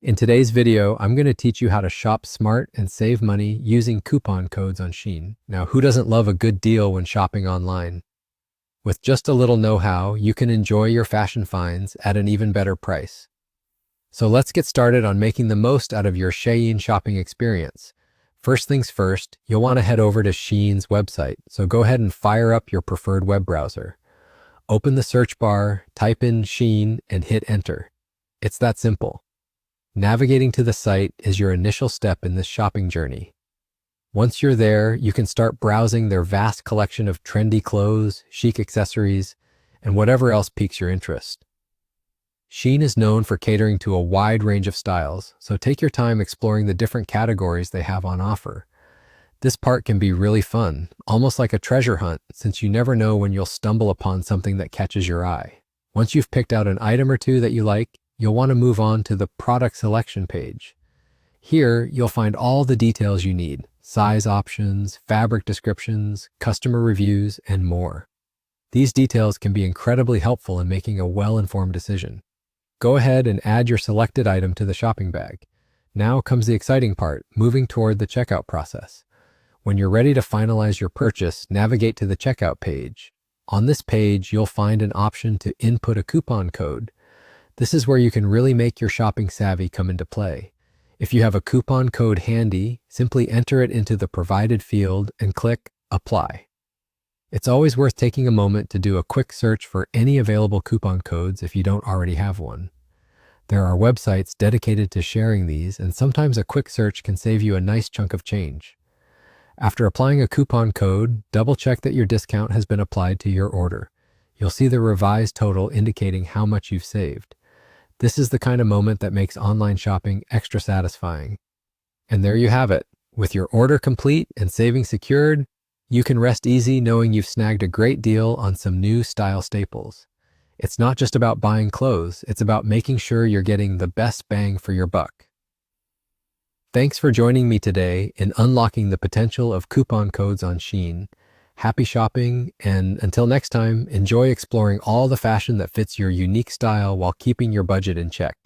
In today's video, I'm going to teach you how to shop smart and save money using coupon codes on Shein. Now, who doesn't love a good deal when shopping online? With just a little know-how, you can enjoy your fashion finds at an even better price. So let's get started on making the most out of your Shein shopping experience. First things first, you'll want to head over to Shein's website, so go ahead and fire up your preferred web browser. Open the search bar, type in Shein, and hit enter. It's that simple. Navigating to the site is your initial step in this shopping journey. Once you're there, you can start browsing their vast collection of trendy clothes, chic accessories, and whatever else piques your interest. Shein is known for catering to a wide range of styles, so take your time exploring the different categories they have on offer. This part can be really fun, almost like a treasure hunt, since you never know when you'll stumble upon something that catches your eye. Once you've picked out an item or two that you like, you'll want to move on to the product selection page. Here, you'll find all the details you need: size options, fabric descriptions, customer reviews, and more. These details can be incredibly helpful in making a well-informed decision. Go ahead and add your selected item to the shopping bag. Now comes the exciting part, moving toward the checkout process. When you're ready to finalize your purchase, navigate to the checkout page. On this page, you'll find an option to input a coupon code. This is where you can really make your shopping savvy come into play. If you have a coupon code handy, simply enter it into the provided field and click Apply. It's always worth taking a moment to do a quick search for any available coupon codes if you don't already have one. There are websites dedicated to sharing these, and sometimes a quick search can save you a nice chunk of change. After applying a coupon code, double-check that your discount has been applied to your order. You'll see the revised total indicating how much you've saved. This is the kind of moment that makes online shopping extra satisfying. And there you have it. With your order complete and savings secured, you can rest easy knowing you've snagged a great deal on some new style staples. It's not just about buying clothes, it's about making sure you're getting the best bang for your buck. Thanks for joining me today in unlocking the potential of coupon codes on Shein. Happy shopping, and until next time, enjoy exploring all the fashion that fits your unique style while keeping your budget in check.